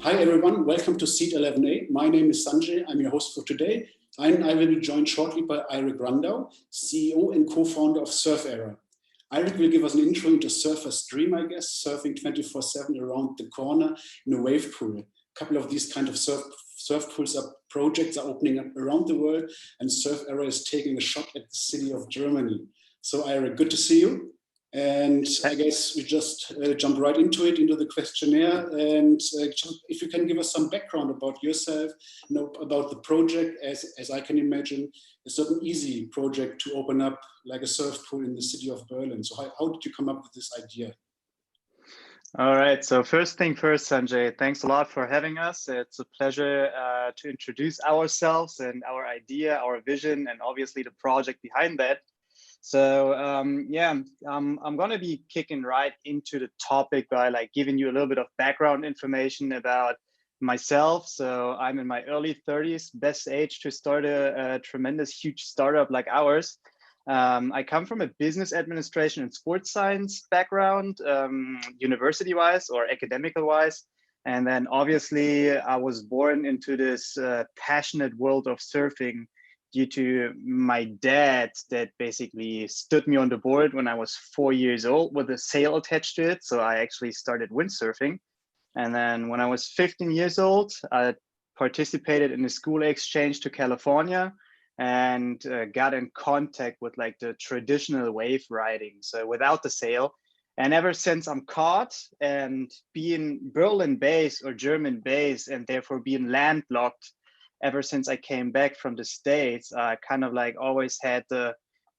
Hi everyone, welcome to Seat 11A. My name is Sanjay, I'm your host for today. I will be joined shortly by Eirik Randau, CEO and co-founder of SurfEra. Eirik will give us an intro into surfer's dream, I guess, surfing 24/7 around the corner in a wave pool. A couple of these kind of surf pools projects are opening up around the world, and SurfEra is taking a shot at the city of Germany. So Eirik, good to see you. And I guess we just jump right into the questionnaire. And if you can give us some background about yourself, about the project, as I can imagine, it's not an easy project to open up like a surf pool in the city of Berlin. So how did you come up with this idea? All right. So first thing first, Sanjay, thanks a lot for having us. It's a pleasure to introduce ourselves and our idea, our vision, and obviously the project behind that. So I'm going to be kicking right into the topic by giving you a little bit of background information about myself. So I'm in my early 30s, best age to start a tremendous, huge startup like ours. I come from a business administration and sports science background, university-wise or academical-wise. And then obviously I was born into this passionate world of surfing due to my dad that basically stood me on the board when I was 4 years old with a sail attached to it. So I actually started windsurfing. And then when I was 15 years old, I participated in a school exchange to California and got in contact with the traditional wave riding, so without the sail. And ever since I'm caught, and being Berlin-based or German-based and therefore being landlocked, ever since I came back from the States, I kind of always had the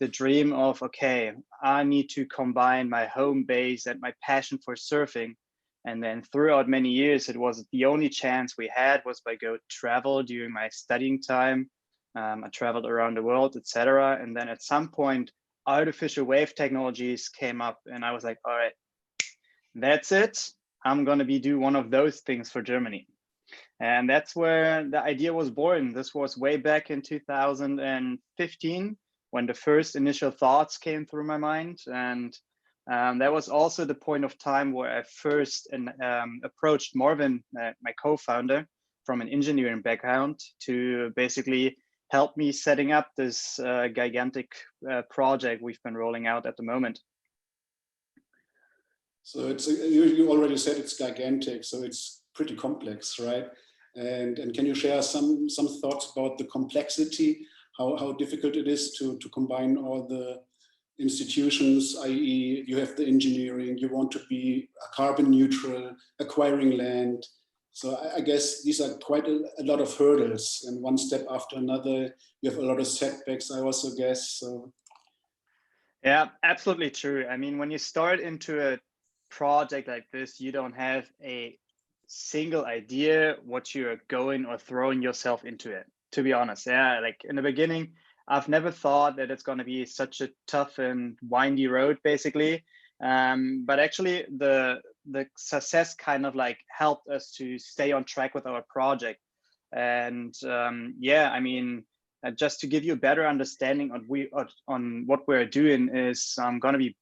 dream of, okay, I need to combine my home base and my passion for surfing. And then throughout many years, it was the only chance we had was by go travel during my studying time. I traveled around the world, etc. And then at some point, artificial wave technologies came up and I was like, all right, that's it. I'm going to do one of those things for Germany. And that's where the idea was born. This was way back in 2015 when the first initial thoughts came through my mind. And that was also the point of time where I first approached Marvin, my co-founder, from an engineering background, to basically help me setting up this gigantic project we've been rolling out at the moment. So you already said it's gigantic, so it's pretty complex, right? And can you share some thoughts about the complexity, how difficult it is to combine all the institutions, i.e. you have the engineering, you want to be carbon neutral, acquiring land. So I guess these are quite a lot of hurdles, and one step after another, you have a lot of setbacks, I also guess. So. Yeah, absolutely true. I mean, when you start into a project like this, you don't have a single idea what you're going or throwing yourself into it, to be honest. Yeah, in the beginning, I've never thought that it's going to be such a tough and windy road, basically. But actually, the success kind of helped us to stay on track with our project. And yeah, I mean, just to give you a better understanding on what we're doing is I'm going to be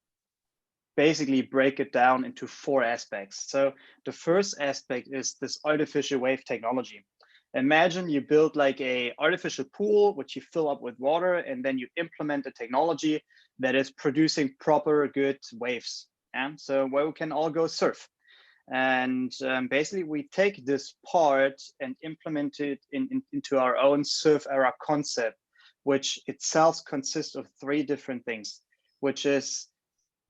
basically break it down into 4 aspects. So the first aspect is this artificial wave technology. Imagine you build a artificial pool, which you fill up with water, and then you implement a technology that is producing proper good waves. And so where we can all go surf. And basically we take this part and implement it into our own SurfEra concept, which itself consists of 3 different things, which is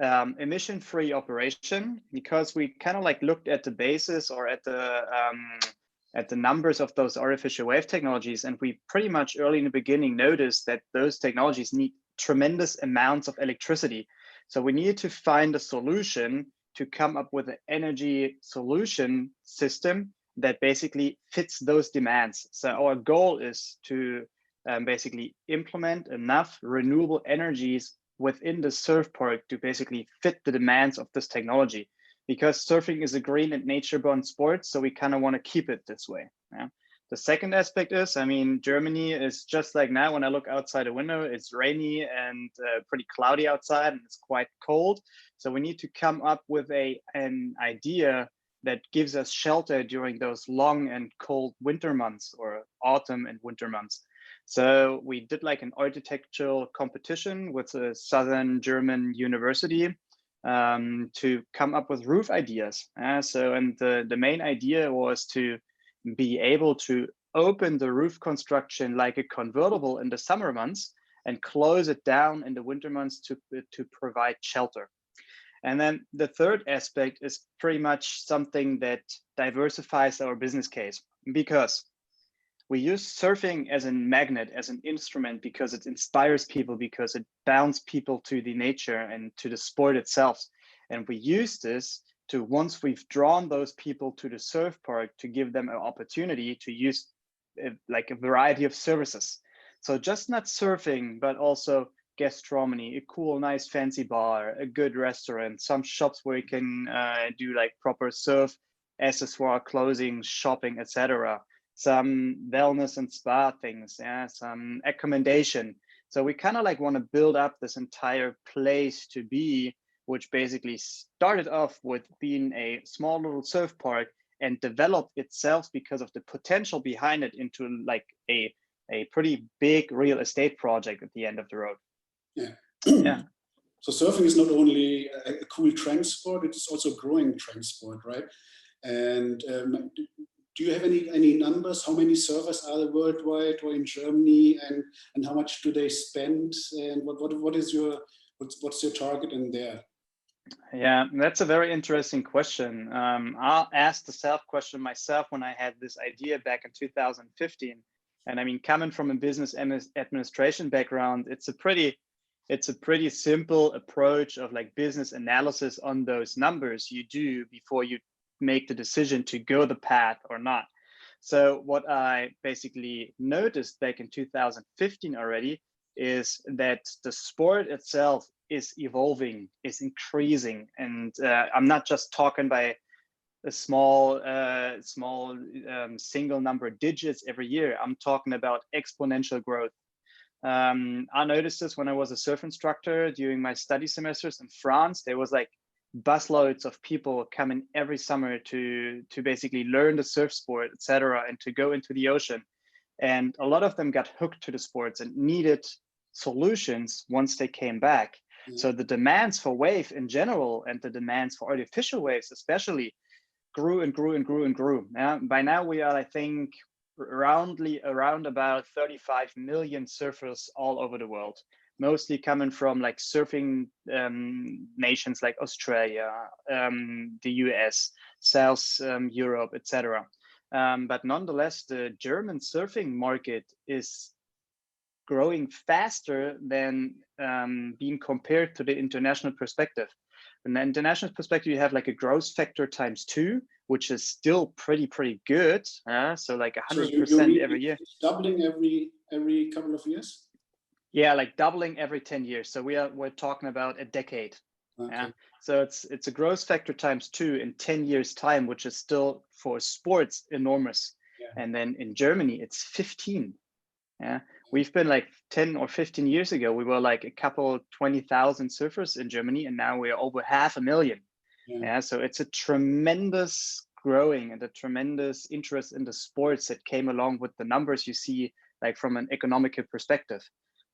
emission-free operation, because we kind of looked at the basis or at the numbers of those artificial wave technologies, and we pretty much early in the beginning noticed that those technologies need tremendous amounts of electricity. So we needed to find a solution to come up with an energy solution system that basically fits those demands. So our goal is to basically implement enough renewable energies within the surf park to basically fit the demands of this technology, because surfing is a green and nature-born sport. So we kind of want to keep it this way. Yeah? The second aspect is, I mean, Germany is just like now, when I look outside the window, it's rainy and pretty cloudy outside and it's quite cold. So we need to come up with an idea that gives us shelter during those long and cold winter months, or autumn and winter months. So we did like an architectural competition with a southern German university to come up with roof ideas. And the main idea was to be able to open the roof construction like a convertible in the summer months and close it down in the winter months to provide shelter. And then the third aspect is pretty much something that diversifies our business case, because we use surfing as a magnet, as an instrument, because it inspires people, because it bounds people to the nature and to the sport itself. And we use this to, once we've drawn those people to the surf park, to give them an opportunity to use like a variety of services. So just not surfing, but also gastronomy, a cool, nice, fancy bar, a good restaurant, some shops where you can do like proper surf accessoire, clothing, shopping, etc. Some wellness and spa things, yeah, some accommodation. So we kind of like want to build up this entire place to be, which basically started off with being a small little surf park and developed itself because of the potential behind it into like a pretty big real estate project at the end of the road. Yeah. Yeah. So surfing is not only a cool trend sport, it's also a growing trend sport, right? And do you have any numbers? How many surfers are there worldwide or in Germany, and how much do they spend? And what's your target in there? Yeah, that's a very interesting question. I asked the self question myself when I had this idea back in 2015. And I mean, coming from a business administration background, it's a pretty simple approach of like business analysis on those numbers you do before you make the decision to go the path or not. So what I basically noticed back in 2015 already is that the sport itself is evolving, is increasing. And I'm not just talking by a small single number digits every year. I'm talking about exponential growth. I noticed this when I was a surf instructor during my study semesters in France. There was like busloads of people coming every summer to basically learn the surf sport, etc., and to go into the ocean. And a lot of them got hooked to the sports and needed solutions once they came back. So the demands for wave in general and the demands for artificial waves especially grew and grew and grew and grew. By now we are, I think, around about 35 million surfers all over the world, mostly coming from like surfing nations like Australia, the US, South Europe, etc. But nonetheless, the German surfing market is growing faster than being compared to the international perspective. In the international perspective, you have like a growth factor ×2, which is still pretty good. So like 100% every year. Doubling every couple of years? Yeah, like doubling every 10 years. So we're talking about a decade. Okay. So it's a growth factor ×2 in 10 years time, which is still for sports enormous. Yeah. And then in Germany, it's 15. Yeah. We've been like 10 or 15 years ago, we were like a couple 20,000 surfers in Germany, and now we're over 500,000. Yeah. So it's a tremendous growing and a tremendous interest in the sports that came along with the numbers you see, like from an economical perspective.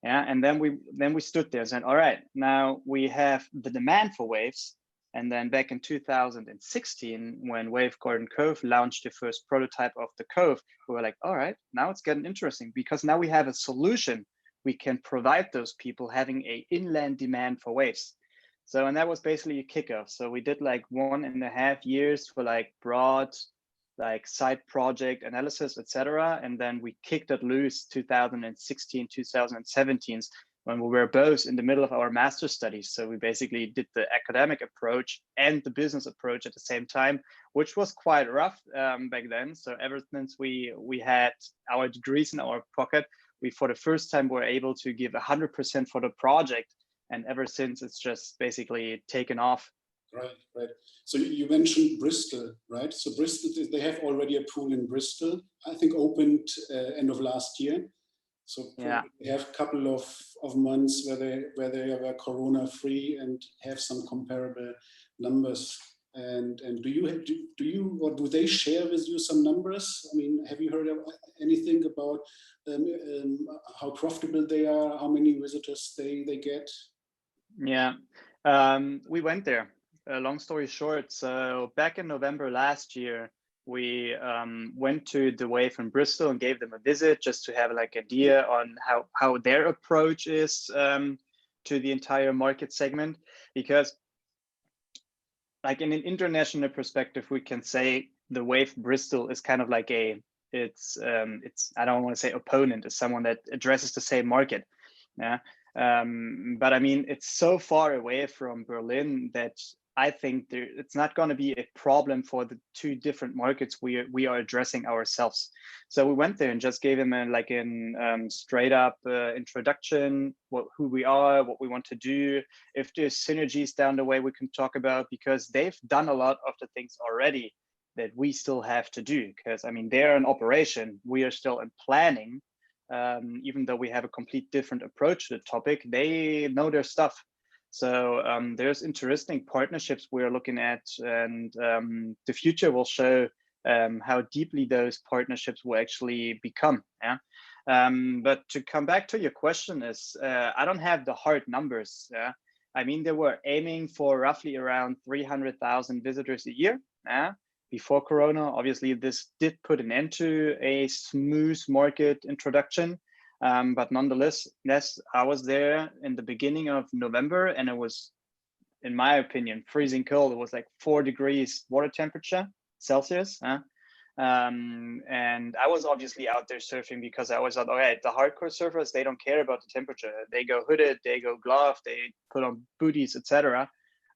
Yeah. And then we stood there and said, all right, now we have the demand for waves. And then back in 2016, when Wave Garden Cove launched the first prototype of the Cove, we were like, all right, now it's getting interesting, because now we have a solution we can provide those people having an inland demand for waves. So, and that was basically a kickoff. So we did like 1.5 years for like broad, like side project analysis, etc. And then we kicked it loose 2016, 2017, when we were both in the middle of our master's studies. So we basically did the academic approach and the business approach at the same time, which was quite rough back then. So ever since we had our degrees in our pocket, we for the first time were able to give 100% for the project. And ever since, it's just basically taken off. Right. So you mentioned Bristol, right? So Bristol, they have already a pool in Bristol, I think opened end of last year. So yeah, they have a couple of months where they were corona free and have some comparable numbers And do you or do they share with you some numbers? I mean, have you heard of anything about how profitable they are, how many visitors they get? Yeah, we went there. Long story short, so back in November last year, we went to the Wave in Bristol and gave them a visit just to have like idea on how their approach is to the entire market segment. Because like in an international perspective, we can say the Wave Bristol is kind of like it's I don't want to say opponent, is someone that addresses the same market. Yeah. But I mean, it's so far away from Berlin that I think it's not going to be a problem for the two different markets we are addressing ourselves. So we went there and just gave them a straight up introduction, who we are, what we want to do. If there's synergies down the way, we can talk about, because they've done a lot of the things already that we still have to do. Because I mean, they're in operation, we are still in planning. Even though we have a complete different approach to the topic, they know their stuff. So there's interesting partnerships we're looking at, and the future will show how deeply those partnerships will actually become. Yeah. But to come back to your question is, I don't have the hard numbers. Yeah. I mean, they were aiming for roughly around 300,000 visitors a year. Yeah. Before Corona, obviously, this did put an end to a smooth market introduction. But nonetheless, yes, I was there in the beginning of November, and it was, in my opinion, freezing cold. It was like 4 degrees water temperature Celsius. And I was obviously out there surfing because I was thought, all right, the hardcore surfers, they don't care about the temperature. They go hooded, they go gloved, they put on booties, etc.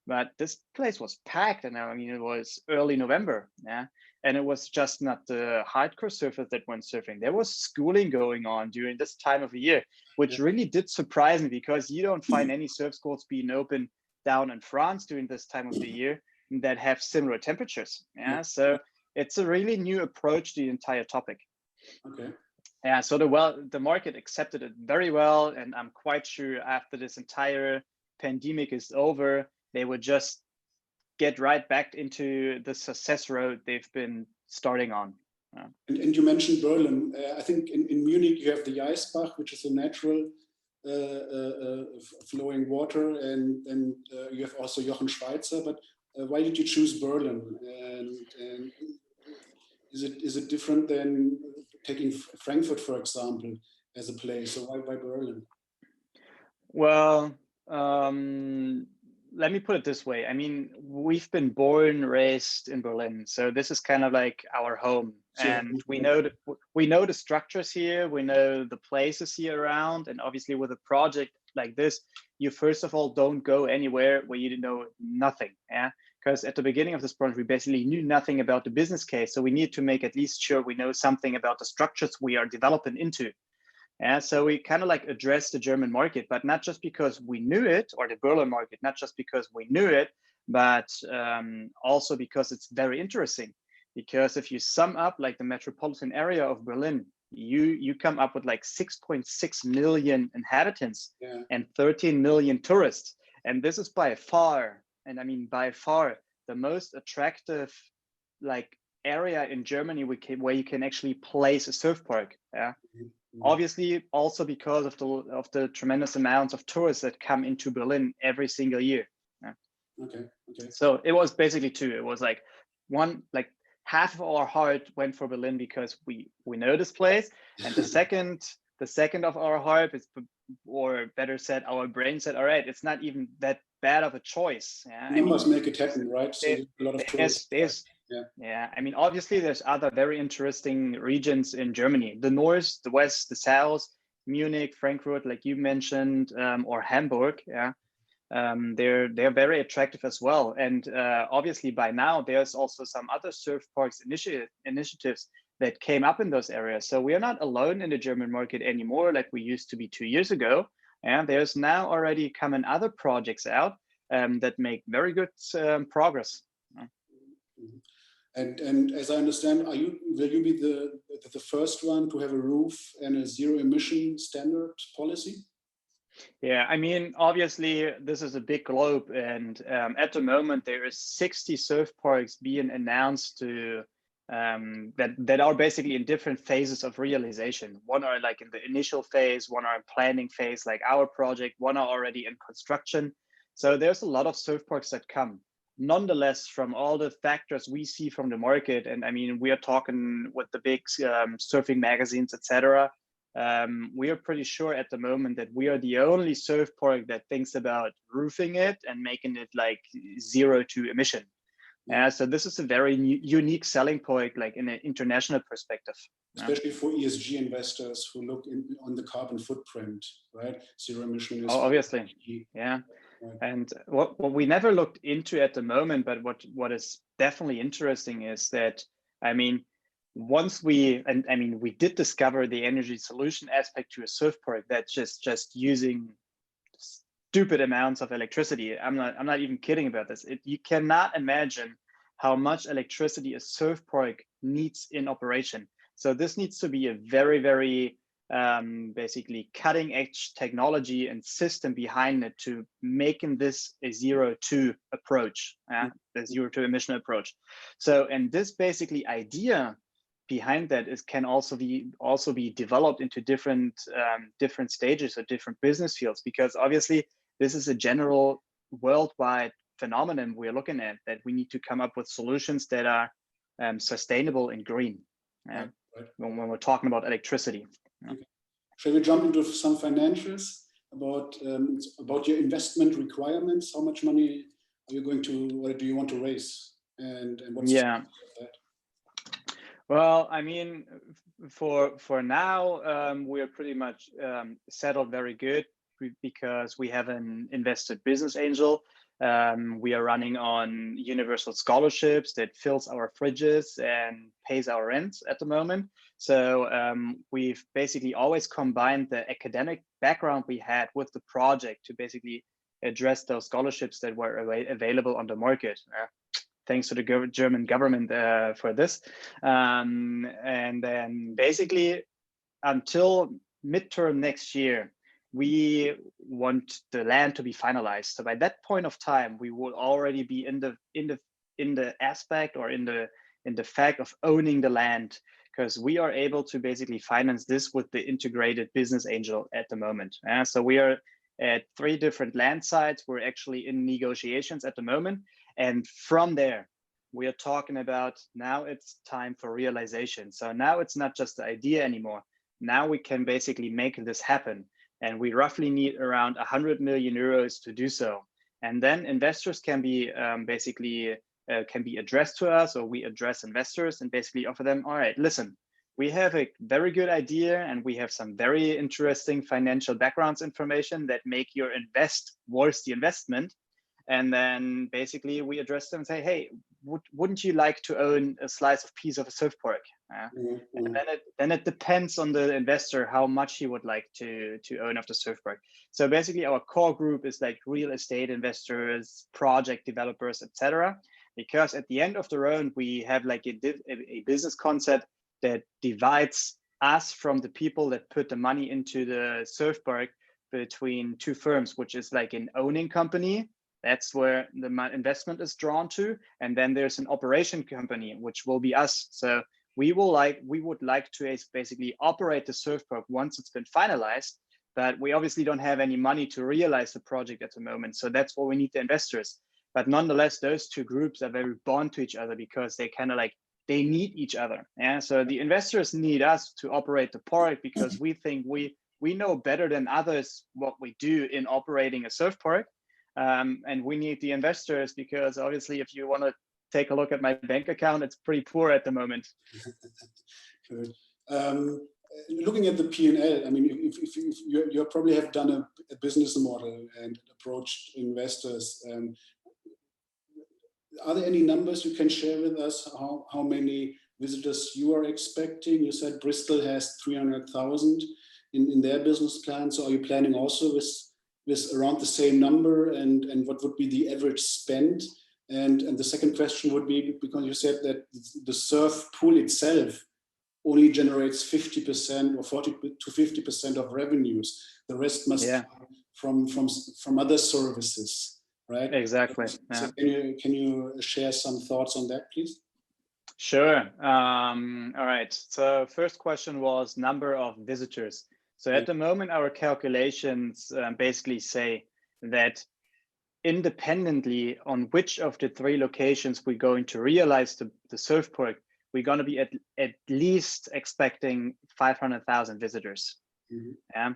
But this place was packed, and I mean, it was early November, yeah, and it was just not the hardcore surfers that went surfing. There was schooling going on during this time of the year, which really did surprise me, because you don't find any surf schools being open down in France during this time of the year that have similar temperatures. Yeah, so it's a really new approach to the entire topic. Okay. Yeah, so the market accepted it very well, and I'm quite sure after this entire pandemic is over, they would just get right back into the success road they've been starting on. And you mentioned Berlin. I think in Munich you have the Eisbach, which is a natural flowing water, and you have also Jochen Schweizer. But why did you choose Berlin? And is it different than taking Frankfurt, for example, as a place? So why Berlin? Well, let me put it this way. I mean, we've been born, raised in Berlin, so this is kind of like our home, and we know the structures here, we know the places here around, and obviously with a project like this, you first of all don't go anywhere where you know nothing. Yeah, because at the beginning of this project, we basically knew nothing about the business case, so we need to make at least sure we know something about the structures we are developing into. Yeah, so we kind of like addressed the German market, but not just because we knew it, or the Berlin market, not just because we knew it, but also because it's very interesting. Because if you sum up like the metropolitan area of Berlin, you come up with like 6.6 million inhabitants and 13 million tourists. And this is by far, and I mean by far, the most attractive like area in Germany where you can actually place a surf park. Yeah. Obviously, also because of the tremendous amounts of tourists that come into Berlin every single year. Yeah. Okay. So it was basically two. It was like half of our heart went for Berlin because we know this place, and the second of our heart is, or better said, our brain said, all right, it's not even that bad of a choice. Yeah. Numbers make it happen, right? So a lot of tourists. Yeah, I mean, obviously there's other very interesting regions in Germany, the north, the west, the south, Munich, Frankfurt, like you mentioned, or Hamburg. Yeah, they're very attractive as well. And obviously by now there's also some other surf parks initiatives that came up in those areas. So we are not alone in the German market anymore like we used to be 2 years ago. And there's now already coming other projects out that make very good progress. And as I understand, will you be the first one to have a roof and a zero emission standard policy? Yeah, I mean, obviously, this is a big globe, and at the moment, there is 60 surf parks being announced to that are basically in different phases of realization. One are like in the initial phase, one are in planning phase, like our project. One are already in construction. So there's a lot of surf parks that come. Nonetheless, from all the factors we see from the market, and I mean, we are talking with the big surfing magazines, etc. We are pretty sure at the moment that we are the only surf park that thinks about roofing it and making it like 0 to emission. So this is a very unique selling point, like in an international perspective. Especially for ESG investors who look on the carbon footprint, right? Zero emission is obviously, yeah. Right. And what we never looked into at the moment, but what is definitely interesting is that, I mean, once we did discover the energy solution aspect to a surf park that's just using stupid amounts of electricity. I'm not even kidding about this. You cannot imagine how much electricity a surf park needs in operation. So this needs to be a very, very basically cutting edge technology and system behind it to making this a 0-2 approach, the 0-2 emission approach. So, and this basically idea behind that can also be developed into different stages or different business fields, because obviously this is a general worldwide phenomenon we're looking at, that we need to come up with solutions that are sustainable and green. Right. When we're talking about electricity. Okay. Shall we jump into some financials about your investment requirements? How much money are you going to, or do you want to raise, and what's that? Well, I mean, for now, we are pretty much settled very good, because we have an invested business angel. We are running on universal scholarships that fills our fridges and pays our rent at the moment. So we've basically always combined the academic background we had with the project to basically address those scholarships that were available on the market. Thanks to the German government for this. And then basically until midterm next year, we want the land to be finalized. So by that point of time, we will already be in the aspect, or in the fact of owning the land, because we are able to basically finance this with the integrated business angel at the moment. So we are at 3 different land sites. We're actually in negotiations at the moment. And from there, we are talking about, now it's time for realization. So now it's not just the idea anymore. Now we can basically make this happen. And we roughly need around 100 million euros to do so. And then investors can be can be addressed to us, or we address investors and basically offer them, all right, listen, we have a very good idea and we have some very interesting financial backgrounds information that make your invest worth the investment. And then basically we address them and say, hey, wouldn't you like to own a slice of piece of a surf park? And then it depends on the investor how much he would like to own of the surf park. So basically our core group is like real estate investors, project developers, etc. Because at the end of the road, we have like a business concept that divides us from the people that put the money into the surf park between 2 firms, which is like an owning company. That's where the investment is drawn to. And then there's an operation company, which will be us. So we would like to basically operate the surf park once it's been finalized, but we obviously don't have any money to realize the project at the moment. So that's why we need the investors. But nonetheless, those 2 groups are very bound to each other, because they kind of like, they need each other. Yeah. So the investors need us to operate the park, because we think we know better than others what we do in operating a surf park. And we need the investors, because obviously if you want to take a look at my bank account, it's pretty poor at the moment. Good. Looking at the P&L, I mean, if you probably have done a business model and approached investors. Are there any numbers you can share with us, how many visitors you are expecting? You said Bristol has 300,000 in their business plan. So are you planning also with around the same number, and what would be the average spend? And the second question would be, because you said that the surf pool itself only generates 50% or 40 to 50% of revenues. The rest must come from other services, right? Exactly. So can you share some thoughts on that, please? Sure. All right. So first question was number of visitors. So at the moment, our calculations basically say that independently on which of the 3 locations we're going to realize the surf park, we're going to be at least expecting 500,000 visitors. Mm-hmm.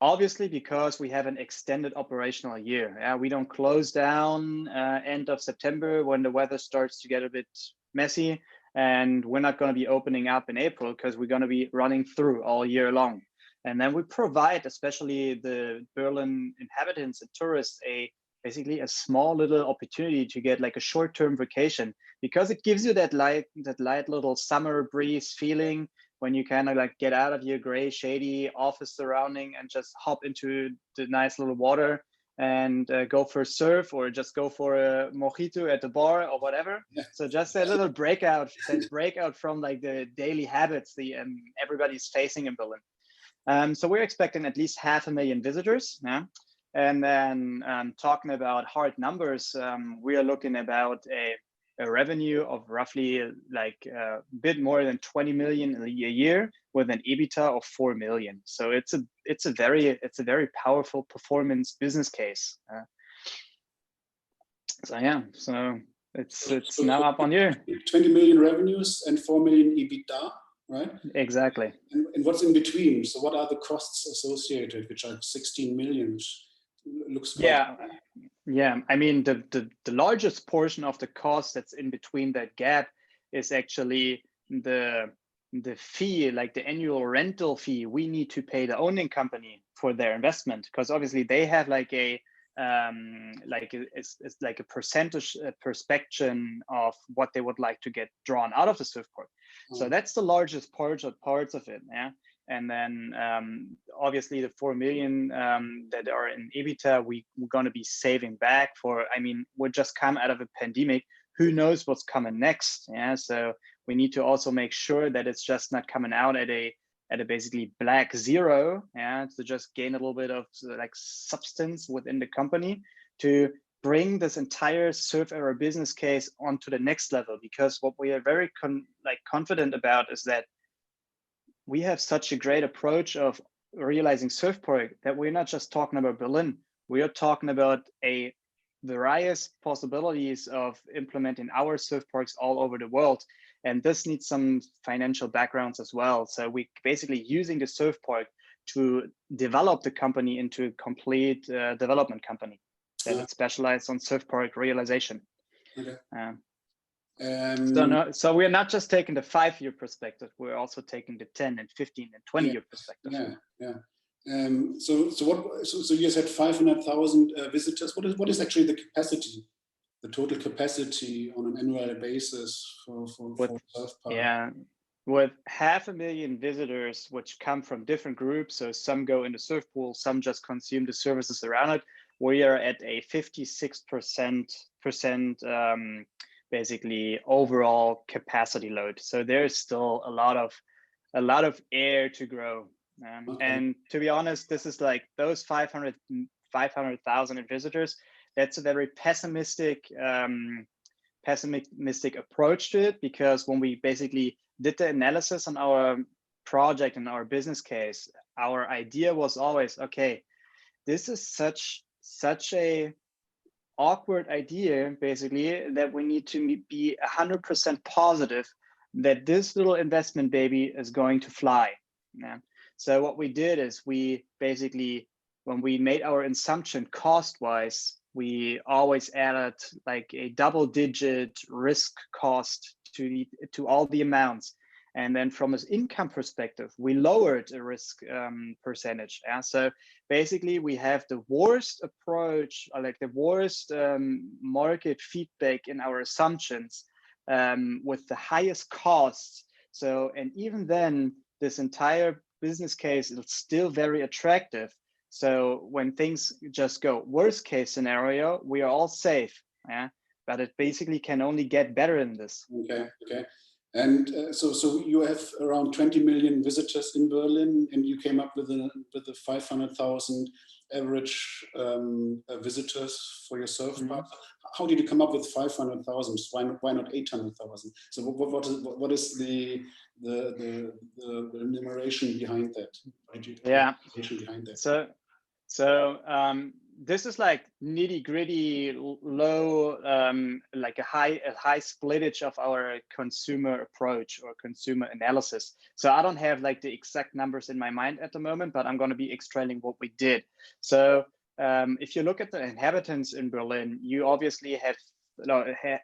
Obviously, because we have an extended operational year. We don't close down end of September when the weather starts to get a bit messy, and we're not going to be opening up in April because we're going to be running through all year long. And then we provide, especially the Berlin inhabitants and tourists, basically a small little opportunity to get like a short-term vacation, because it gives you that light little summer breeze feeling when you kind of like get out of your gray, shady office surrounding and just hop into the nice little water and go for a surf, or just go for a mojito at the bar or whatever. Yeah. So just a little breakout from like the daily habits everybody's facing in Berlin. So we're expecting at least 500,000 visitors. Yeah. And then talking about hard numbers, we are looking about a revenue of roughly like a bit more than 20 million a year with an EBITDA of 4 million. So it's a very powerful performance business case. So yeah, so it's now up on you. 20 million revenues and 4 million EBITDA, right? Exactly. And what's in between? So what are the costs associated, which are 16 million? Looks quite yeah. I mean, the largest portion of the cost that's in between that gap is actually the fee, like the annual rental fee we need to pay the owning company for their investment, because obviously they have like it's like a percentage perspection of what they would like to get drawn out of the surf park. So that's the largest parts of it. Yeah. And then obviously the 4 million that are in EBITDA, we're going to be saving back for, I mean, we're just come out of a pandemic. Who knows what's coming next? Yeah. So we need to also make sure that it's just not coming out at a basically black zero. Yeah. To just gain a little bit of like substance within the company to bring this entire Surf Era business case onto the next level. Because what we are very confident about is that we have such a great approach of realizing surf park that we're not just talking about Berlin. We are talking about a various possibilities of implementing our surf parks all over the world. And this needs some financial backgrounds as well. So we basically using the surf park to develop the company into a complete development company that specializes on surf park realization. Okay. So we're not just taking the 5-year perspective, we're also taking the 10 and 15 and 20-year perspective. So you said 500,000 visitors. What is actually the capacity, the total capacity on an annual basis for surf park? Yeah, with 500,000 visitors, which come from different groups. So some go in the surf pool, some just consume the services around it. We are at a 56% basically overall capacity load. So there's still a lot of air to grow. Okay. And to be honest, this is like those 500,000 visitors. That's a very pessimistic approach to it, because when we basically did the analysis on our project and our business case, our idea was always, okay, this is such a awkward idea, basically, that we need to be 100% positive that this little investment baby is going to fly. Yeah. So what we did is we basically, when we made our assumption cost-wise, we always added like a double-digit risk cost to all the amounts. And then from an income perspective, we lowered the risk percentage. Yeah? So basically we have the worst approach, or like the worst market feedback in our assumptions with the highest costs. So, and even then this entire business case is still very attractive. So when things just go worst case scenario, we are all safe. Yeah. But it basically can only get better than this. Okay. And so you have around 20 million visitors in Berlin, and you came up with a 500,000 average visitors for your surf park. How did you come up with 500,000? Why not 800,000? So what is the enumeration behind that? Yeah. Behind that? So this is like nitty gritty, low, like a high splittage of our consumer approach or consumer analysis. So I don't have like the exact numbers in my mind at the moment, but I'm going to be extracting what we did. So if you look at the inhabitants in Berlin, you obviously have,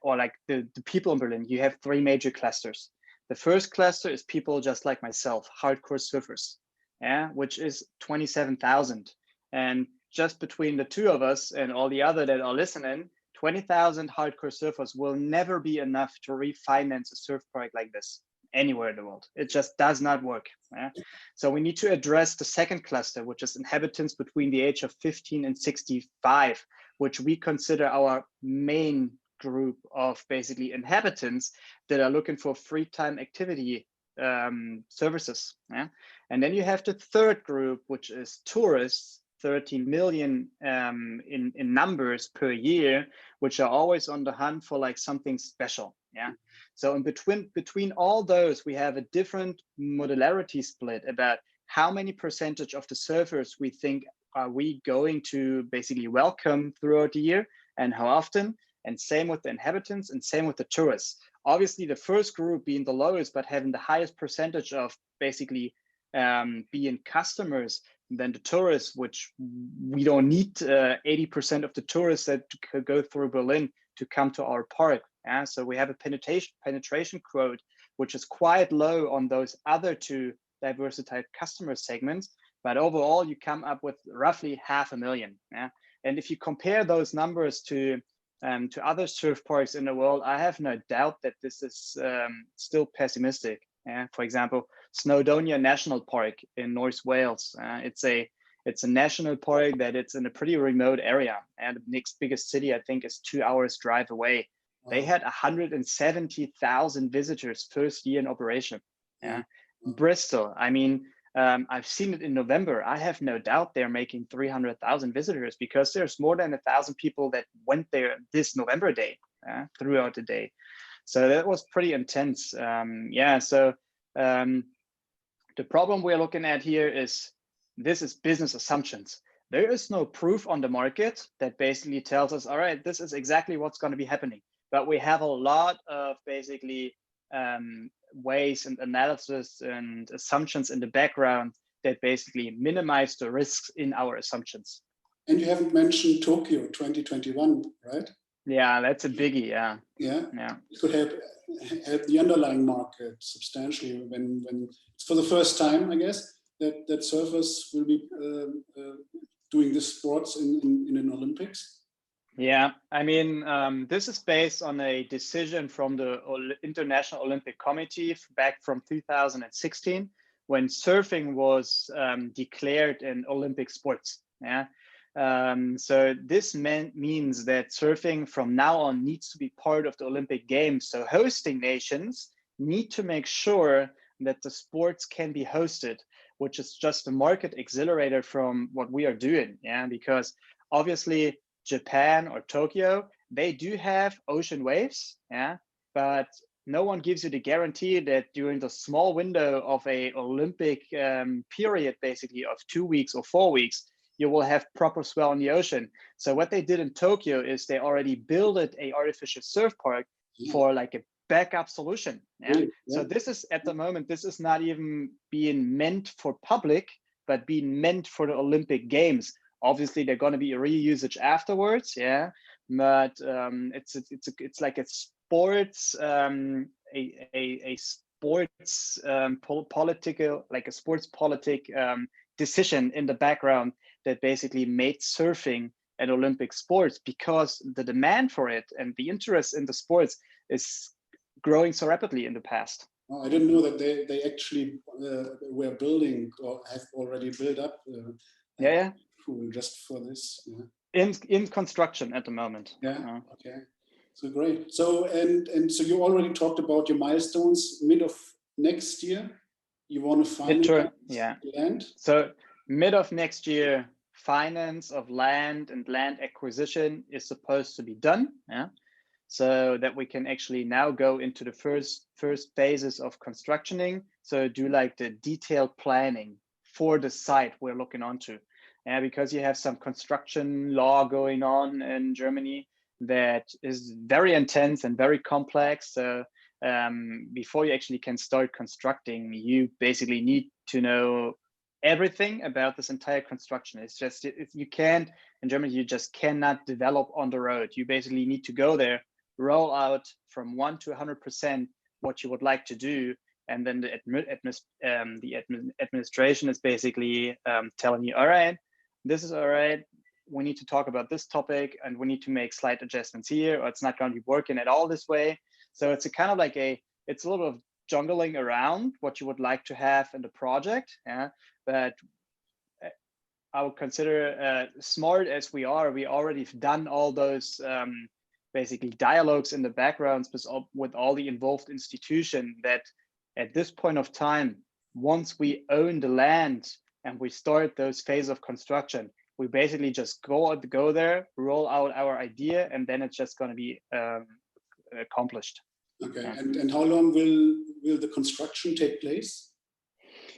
or like the people in Berlin, you have three major clusters. The first cluster is people just like myself, hardcore surfers, yeah, which is 27,000. And just between the two of us and all the other that are listening, 20,000 hardcore surfers will never be enough to refinance a surf park like this anywhere in the world. It just does not work. Yeah? So we need to address the second cluster, which is inhabitants between the age of 15 and 65, which we consider our main group of basically inhabitants that are looking for free time activity services. Yeah? And then you have the third group, which is tourists, 13 million in numbers per year, which are always on the hunt for like something special. Yeah. So in between all those, we have a different modularity split about how many percentage of the surfers we think are we going to basically welcome throughout the year and how often, and same with the inhabitants and same with the tourists. Obviously the first group being the lowest, but having the highest percentage of basically being customers than the tourists, which we don't need 80% of the tourists that go through Berlin to come to our park. Yeah? So we have a penetration quote, which is quite low on those other two diversified customer segments. But overall, you come up with roughly 500,000. Yeah? And if you compare those numbers to other surf parks in the world, I have no doubt that this is still pessimistic. Yeah? For example, Snowdonia National Park in North Wales. It's a national park that it's in a pretty remote area, and the next biggest city I think is 2 hours drive away. Wow. They had 170,000 visitors first year in operation. Yeah, Bristol. I mean, I've seen it in November. I have no doubt they're making 300,000 visitors because there's more than 1,000 people that went there this November day throughout the day. So that was pretty intense. Yeah. So. The problem we're looking at here is this is business assumptions. There is no proof on the market that basically tells us, all right, this is exactly what's going to be happening. But we have a lot of basically ways and analysis and assumptions in the background that basically minimize the risks in our assumptions. And you haven't mentioned Tokyo 2021, right? Yeah, that's a biggie. Yeah. It could help the underlying market substantially when it's for the first time, I guess, that surfers will be doing this sports in an Olympics. Yeah, I mean, this is based on a decision from the International Olympic Committee back from 2016, when surfing was declared an Olympic sports. Yeah. So this means that surfing from now on needs to be part of the Olympic Games. So hosting nations need to make sure that the sports can be hosted, which is just a market accelerator from what we are doing. Yeah, because obviously Japan or Tokyo, they do have ocean waves. Yeah, but no one gives you the guarantee that during the small window of a Olympic period, basically of 2 weeks or 4 weeks, you will have proper swell in the ocean. So what they did in Tokyo is they already built a artificial surf park for like a backup solution. Yeah? So this is at the moment, this is not even being meant for public, but being meant for the Olympic Games. Obviously, they're going to be a reusage afterwards. Yeah, but it's like a sports a sports political, like a sports politic decision in the background that basically made surfing an Olympic sport, because the demand for it and the interest in the sports is growing so rapidly in the past. Oh, I didn't know that they actually were building or have already built up just for this. In construction at the moment. Yeah. Okay. So great. So and so you already talked about your milestones. Mid of next year, you want to finalize land. So mid of next year, finance of land and land acquisition is supposed to be done. Yeah. So that we can actually now go into the first phases of constructioning. So do like the detailed planning for the site we're looking onto. And because you have some construction law going on in Germany that is very intense and very complex. So before you actually can start constructing, you basically need to know everything about this entire construction. It's just, you can't, in Germany, you just cannot develop on the road. You basically need to go there, roll out from 1 to 100% what you would like to do. And then the administration is basically telling you, all right, this is all right. We need to talk about this topic and we need to make slight adjustments here, or it's not going to be working at all this way. So it's a kind of like it's a little of jungling around what you would like to have in the project. Yeah, but I would consider smart as we are, we already have done all those basically dialogues in the backgrounds with all the involved institutions that at this point of time, once we own the land and we start those phases of construction, we basically just go there, roll out our idea, and then it's just going to be accomplished. Okay, yeah. And how long will the construction take place?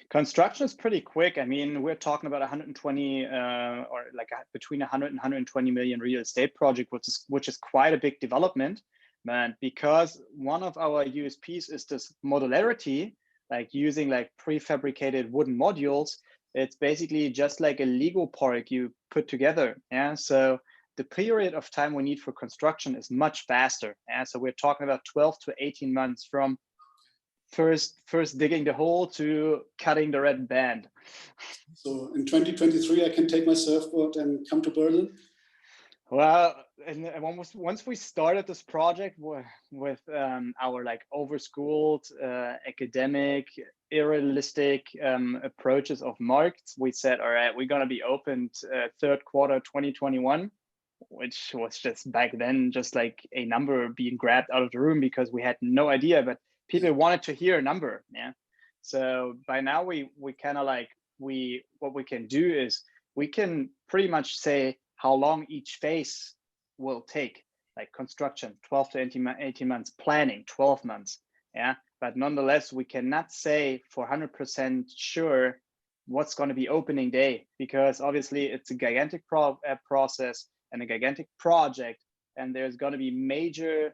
Construction is pretty quick. I mean, we're talking about 120 or like between 100 and 120 million real estate project, which is quite a big development. But because one of our USPs is this modularity, like using like prefabricated wooden modules, it's basically just like a Lego park you put together. Yeah, so the period of time we need for construction is much faster. Yeah, so we're talking about 12 to 18 months from first digging the hole to cutting the red band. So in 2023, I can take my surfboard and come to Berlin? Well, and once we started this project with our like overschooled, academic, unrealistic approaches of markets, we said, all right, we're going to be opened third quarter 2021, which was just back then just like a number being grabbed out of the room because we had no idea, but people wanted to hear a number. Yeah. So by now we kind of like, what we can do is we can pretty much say how long each phase will take, like construction, 12 to 18 months, planning, 12 months. Yeah. But nonetheless, we cannot say for 100% sure what's going to be opening day, because obviously it's a gigantic process and a gigantic project, and there's going to be major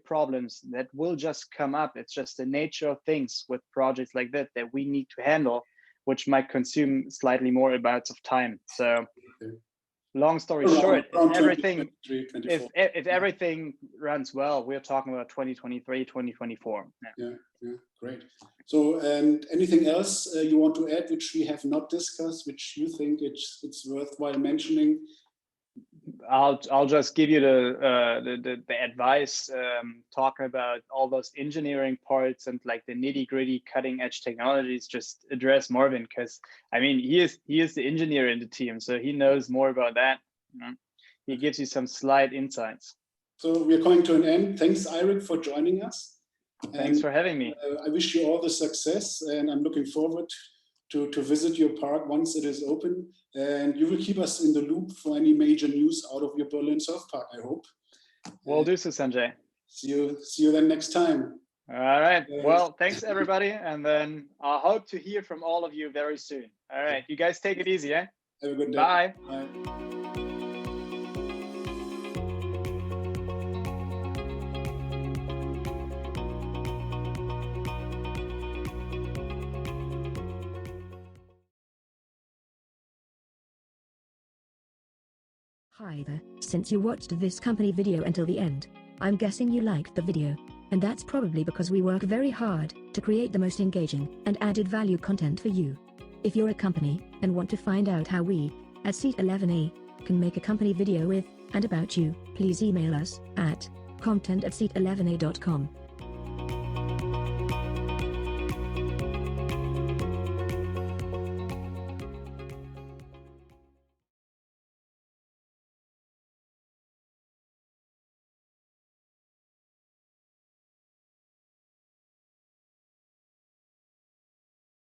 problems that will just come up. It's just the nature of things with projects like that we need to handle, which might consume slightly more amounts of time. So long story short, if everything runs well, we're talking about 2023, 2024. Yeah, great. So, and anything else you want to add, which we have not discussed, which you think it's worthwhile mentioning? I'll just give you the advice, talking about all those engineering parts and like the nitty gritty cutting edge technologies. Just address Marvin, because I mean he is the engineer in the team, so he knows more about that. He gives you some slight insights. So we're coming to an end. Thanks, Eirik, for joining us. Thanks for having me. I wish you all the success, and I'm looking forward to visit your park once it is open, and you will keep us in the loop for any major news out of your Berlin Surf Park, I hope. Will do so, Sanjay. See you then next time. All right. Well, thanks everybody, and then I hope to hear from all of you very soon. All right. You guys take it easy, eh? Have a good day. Bye. Bye. Hi there, since you watched this company video until the end, I'm guessing you liked the video, and that's probably because we work very hard to create the most engaging and added value content for you. If you're a company and want to find out how we, at Seat 11A, can make a company video with and about you, please email us at content@seat11a.com.